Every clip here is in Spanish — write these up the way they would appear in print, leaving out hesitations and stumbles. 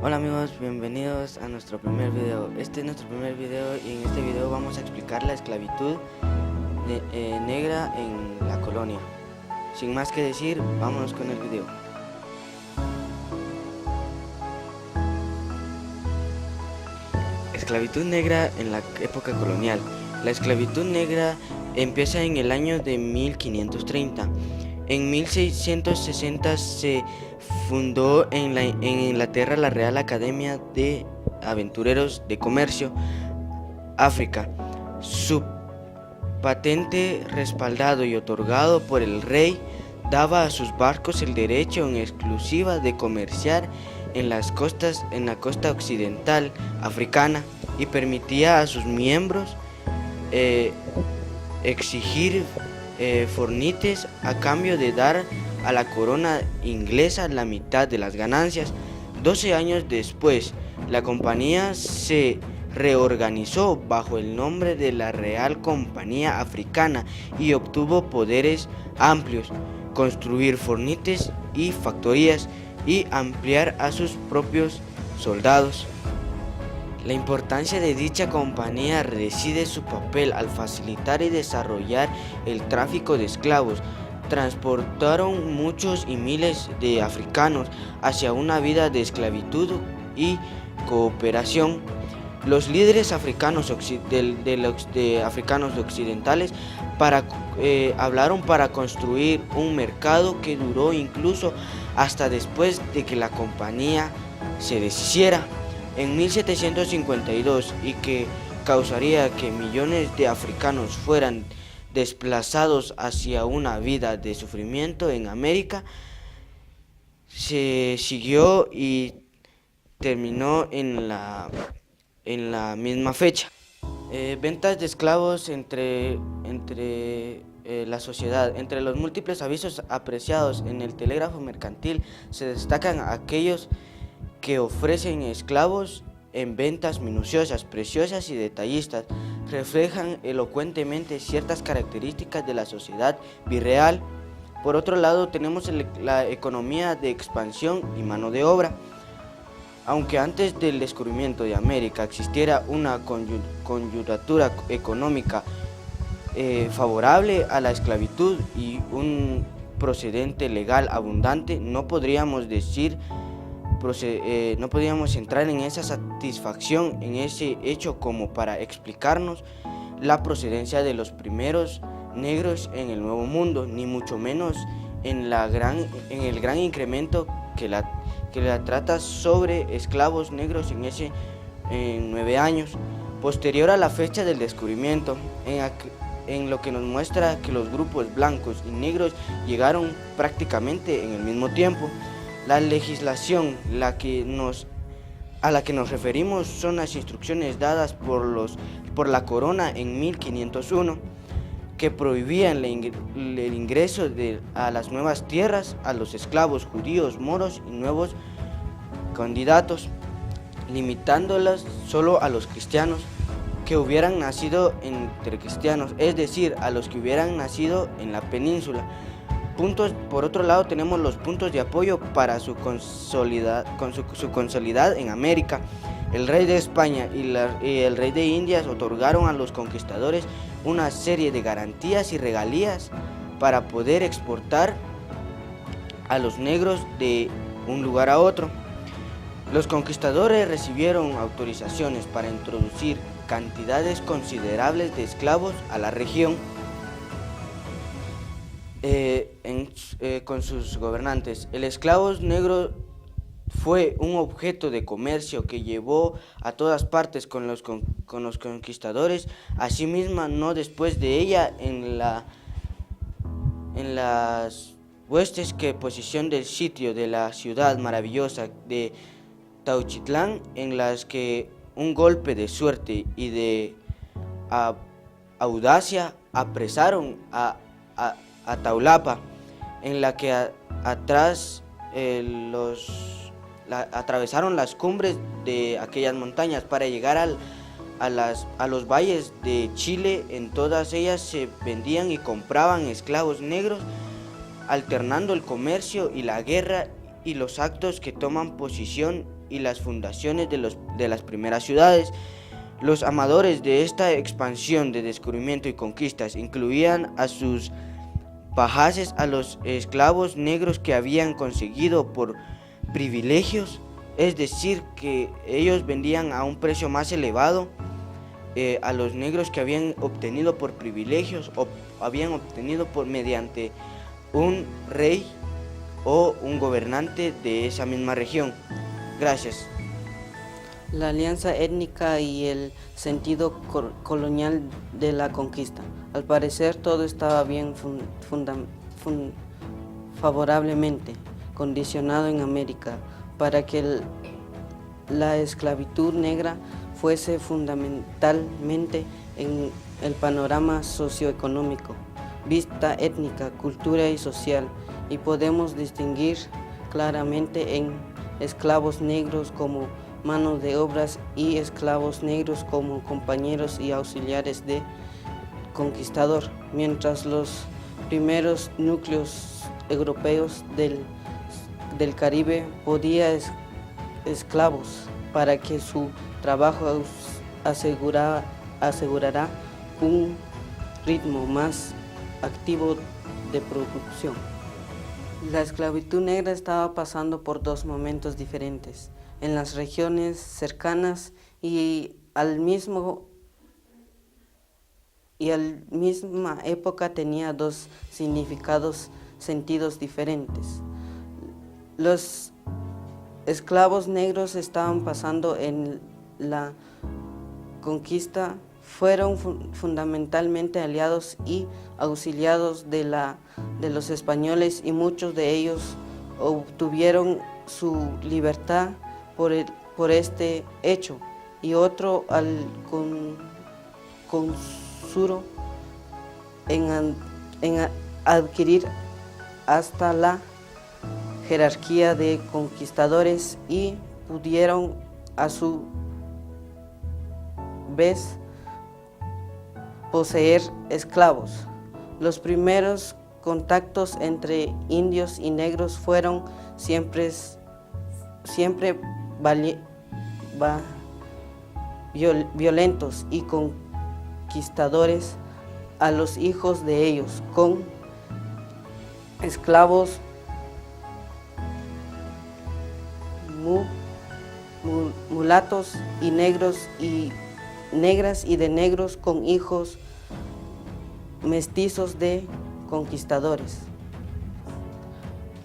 Hola amigos, bienvenidos a nuestro primer video. Este es nuestro primer video y en este video vamos a explicar la esclavitud negra en la colonia. Sin más que decir, vámonos con el video. Esclavitud negra en la época colonial. La esclavitud negra empieza en el año de 1530. En 1660 se fundó en Inglaterra la Real Academia de Aventureros de Comercio África. Su patente, respaldado y otorgado por el rey, daba a sus barcos el derecho en exclusiva de comerciar en la costa occidental africana y permitía a sus miembros exigir fornites a cambio de dar a la corona inglesa la mitad de las ganancias. 12 años después, la compañía se reorganizó bajo el nombre de la Real Compañía Africana y obtuvo poderes amplios, construir fornites y factorías y ampliar a sus propios soldados. La importancia de dicha compañía reside en su papel al facilitar y desarrollar el tráfico de esclavos. Transportaron muchos y miles de africanos hacia una vida de esclavitud y cooperación. Los líderes africanos occidentales hablaron para construir un mercado que duró incluso hasta después de que la compañía se deshiciera en 1752 y que causaría que millones de africanos fueran desplazados hacia una vida de sufrimiento en América. Se siguió y terminó en la misma fecha. Ventas de esclavos entre la sociedad. Entre los múltiples avisos apreciados en el telégrafo mercantil se destacan aquellos que ofrecen esclavos en ventas minuciosas, preciosas y detallistas. Reflejan elocuentemente ciertas características de la sociedad virreal. Por otro lado, tenemos la economía de expansión y mano de obra. Aunque antes del descubrimiento de América existiera una coyuntura económica favorable a la esclavitud y un procedente legal abundante, no podríamos entrar en esa satisfacción, en ese hecho como para explicarnos la procedencia de los primeros negros en el Nuevo Mundo, ni mucho menos en el gran incremento que la trata sobre esclavos negros en 9 años, posterior a la fecha del descubrimiento, en lo que nos muestra que los grupos blancos y negros llegaron prácticamente en el mismo tiempo. La legislación a la que nos referimos son las instrucciones dadas por la corona en 1501, que prohibían el ingreso a las nuevas tierras a los esclavos judíos, moros y nuevos candidatos, limitándolas solo a los cristianos que hubieran nacido entre cristianos, es decir, a los que hubieran nacido en la península. Por otro lado, tenemos los puntos de apoyo para su consolidad en América. El rey de España y el rey de Indias otorgaron a los conquistadores una serie de garantías y regalías para poder exportar a los negros de un lugar a otro. Los conquistadores recibieron autorizaciones para introducir cantidades considerables de esclavos a la región. Con sus gobernantes, el esclavo negro fue un objeto de comercio que llevó a todas partes con los conquistadores. Asimismo, no después de ella, en las huestes que posesión del sitio de la ciudad maravillosa de Tauchitlán, en las que un golpe de suerte y de audacia apresaron a Taulapa, en la que atravesaron las cumbres de aquellas montañas para llegar a los valles de Chile. En todas ellas se vendían y compraban esclavos negros, alternando el comercio y la guerra y los actos que toman posición y las fundaciones de las primeras ciudades. Los amadores de esta expansión de descubrimiento y conquistas incluían a sus pajaces, a los esclavos negros que habían conseguido por privilegios, es decir, que ellos vendían a un precio más elevado, a los negros que habían obtenido por privilegios o habían obtenido mediante un rey o un gobernante de esa misma región. Gracias. La alianza étnica y el sentido colonial de la conquista. Al parecer todo estaba bien favorablemente condicionado en América para que la esclavitud negra fuese fundamentalmente en el panorama socioeconómico, vista étnica, cultura y social, y podemos distinguir claramente en esclavos negros como manos de obras y esclavos negros como compañeros y auxiliares de conquistador, mientras los primeros núcleos europeos del Caribe podían esclavos para que su trabajo asegurara un ritmo más activo de producción. La esclavitud negra estaba pasando por dos momentos diferentes en las regiones cercanas y al misma época tenía dos sentidos diferentes. Los esclavos negros estaban pasando en la conquista, fueron fundamentalmente aliados y auxiliados de los españoles, y muchos de ellos obtuvieron su libertad por este hecho, y otro al consuro en adquirir hasta la jerarquía de conquistadores y pudieron a su vez poseer esclavos. Los primeros contactos entre indios y negros fueron siempre violentos y conquistadores a los hijos de ellos, con esclavos mulatos y negros y negras, y de negros con hijos mestizos de conquistadores.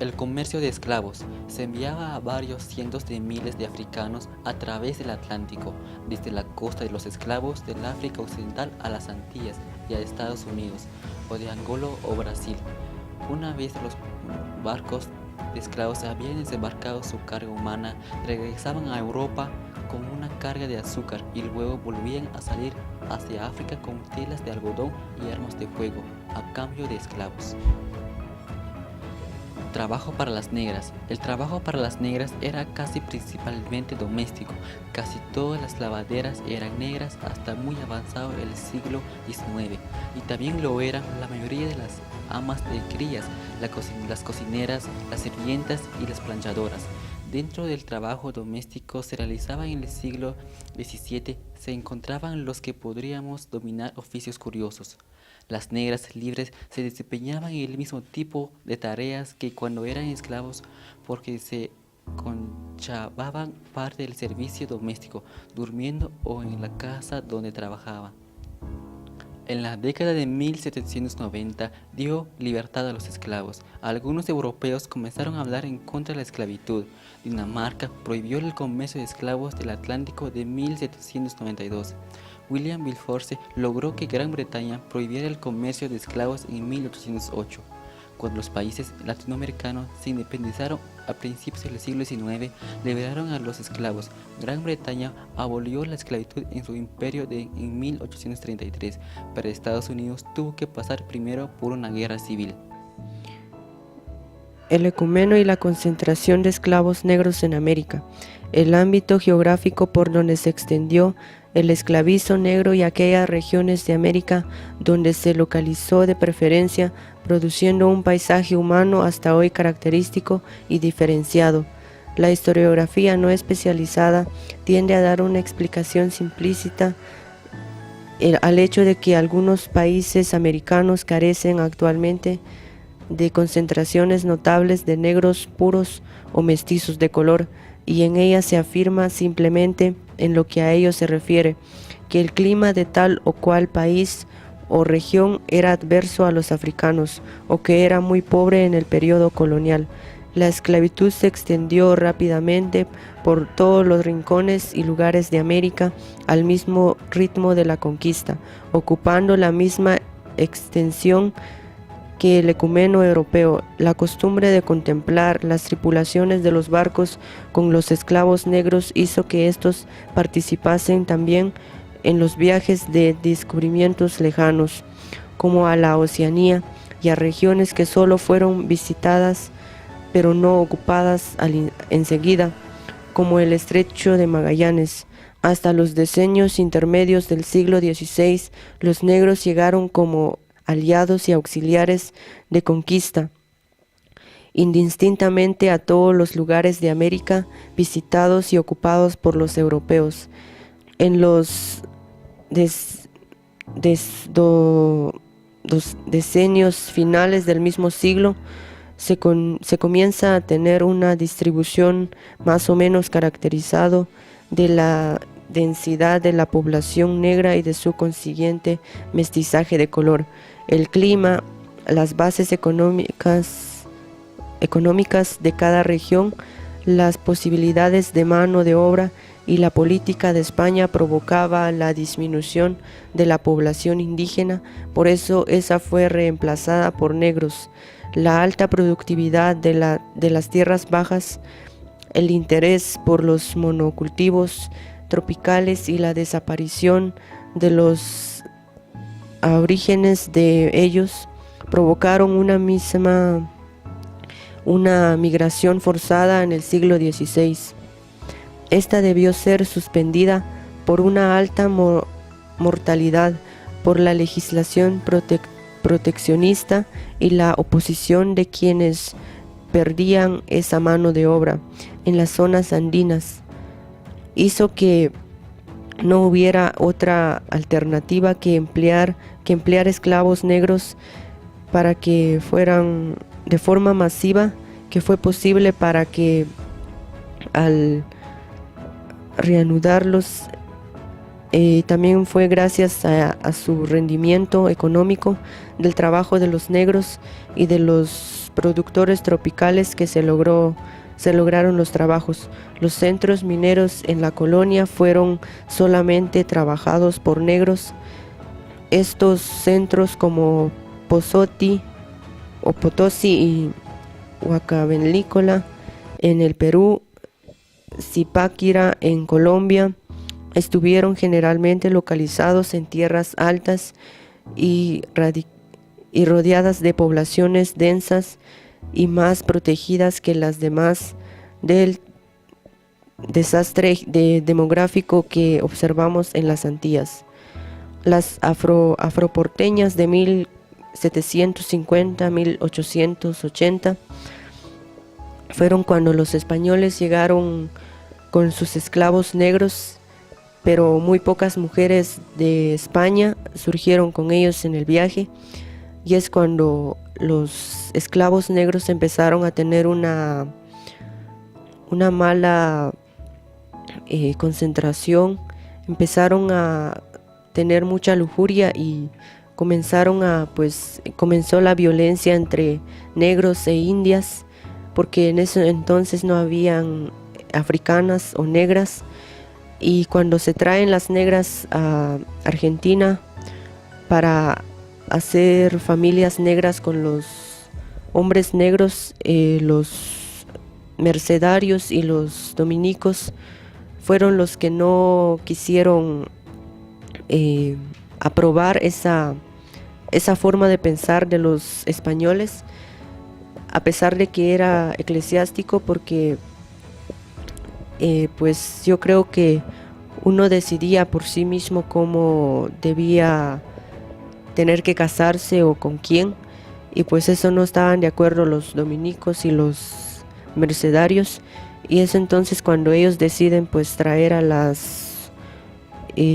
El comercio de esclavos se enviaba a varios cientos de miles de africanos a través del Atlántico, desde la costa de los esclavos del África Occidental a las Antillas y a Estados Unidos, o de Angola o Brasil. Una vez los barcos de esclavos habían desembarcado su carga humana, regresaban a Europa con una carga de azúcar y luego volvían a salir hacia África con telas de algodón y armas de fuego, a cambio de esclavos. Trabajo para las negras. El trabajo para las negras era casi principalmente doméstico. Casi todas las lavaderas eran negras hasta muy avanzado el siglo XIX, y también lo eran la mayoría de las amas de crías, las cocineras, las sirvientas y las planchadoras. Dentro del trabajo doméstico se realizaba en el siglo XVII, se encontraban los que podríamos denominar oficios curiosos. Las negras libres se desempeñaban en el mismo tipo de tareas que cuando eran esclavos, porque se conchavaban parte del servicio doméstico, durmiendo o en la casa donde trabajaban. En la década de 1790 dio libertad a los esclavos. Algunos europeos comenzaron a hablar en contra de la esclavitud. Dinamarca prohibió el comercio de esclavos del Atlántico de 1792. William Wilberforce logró que Gran Bretaña prohibiera el comercio de esclavos en 1808. Cuando los países latinoamericanos se independizaron a principios del siglo XIX, liberaron a los esclavos. Gran Bretaña abolió la esclavitud en su imperio en 1833, pero Estados Unidos tuvo que pasar primero por una guerra civil. el ecumeno y la concentración de esclavos negros en América, el ámbito geográfico por donde se extendió el esclavizo negro y aquellas regiones de América donde se localizó de preferencia, produciendo un paisaje humano hasta hoy característico y diferenciado. La historiografía no especializada tiende a dar una explicación simplícita al hecho de que algunos países americanos carecen actualmente de concentraciones notables de negros puros o mestizos de color, y en ella se afirma simplemente, en lo que a ello se refiere, que el clima de tal o cual país o región era adverso a los africanos, o que era muy pobre en el periodo colonial. La esclavitud se extendió rápidamente por todos los rincones y lugares de América al mismo ritmo de la conquista, ocupando la misma extensión que el ecumeno europeo. La costumbre de contemplar las tripulaciones de los barcos con los esclavos negros hizo que estos participasen también en los viajes de descubrimientos lejanos, como a la Oceanía y a regiones que solo fueron visitadas pero no ocupadas enseguida, como el Estrecho de Magallanes. Hasta los decenios intermedios del siglo XVI, los negros llegaron como aliados y auxiliares de conquista, indistintamente a todos los lugares de América visitados y ocupados por los europeos. En los decenios finales del mismo siglo, se comienza a tener una distribución más o menos caracterizado de la densidad de la población negra y de su consiguiente mestizaje de color. El clima, las bases económicas de cada región, las posibilidades de mano de obra y la política de España provocaba la disminución de la población indígena, por eso esa fue reemplazada por negros. La alta productividad de las tierras bajas, el interés por los monocultivos tropicales y la desaparición de los aborígenes de ellos provocaron una migración forzada en el siglo XVI. Esta debió ser suspendida por una alta mortalidad, por la legislación proteccionista y la oposición de quienes perdían esa mano de obra en las zonas andinas. Hizo que no hubiera otra alternativa que emplear esclavos negros para que fueran de forma masiva, que fue posible para que al reanudarlos también fue gracias a su rendimiento económico del trabajo de los negros y de los productores tropicales que se lograron los trabajos. Los centros mineros en la colonia fueron solamente trabajados por negros. Estos centros como Potosí y Huancavelicola en el Perú, Zipaquirá en Colombia, estuvieron generalmente localizados en tierras altas y rodeadas de poblaciones densas y más protegidas que las demás del desastre demográfico que observamos en las Antillas. Las afroporteñas de 1750-1880 fueron cuando los españoles llegaron con sus esclavos negros, pero muy pocas mujeres de España surgieron con ellos en el viaje, y es cuando los esclavos negros empezaron a tener una mala concentración, empezaron a tener mucha lujuria y comenzó la violencia entre negros e indias, porque en ese entonces no habían africanas o negras. Y cuando se traen las negras a Argentina para hacer familias negras con los hombres negros, los mercedarios y los dominicos fueron los que no quisieron aprobar esa forma de pensar de los españoles. a pesar de que era eclesiástico, porque pues yo creo que uno decidía por sí mismo cómo debía tener que casarse o con quién, y pues eso no estaban de acuerdo los dominicos y los mercedarios, y es entonces cuando ellos deciden pues traer a las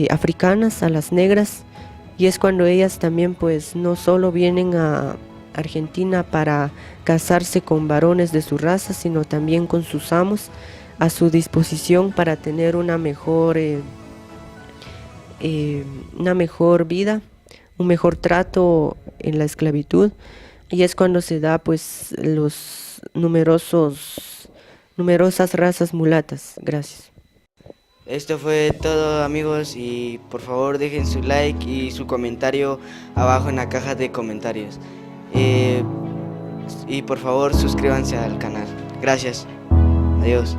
africanas, a las negras, y es cuando ellas también pues no solo vienen a Argentina para casarse con varones de su raza, sino también con sus amos a su disposición para tener una mejor vida, un mejor trato en la esclavitud, y es cuando se da pues los numerosas razas mulatas. Gracias. Esto fue todo, amigos, y por favor dejen su like y su comentario abajo en la caja de comentarios. Y por favor suscríbanse al canal. Gracias. Adiós.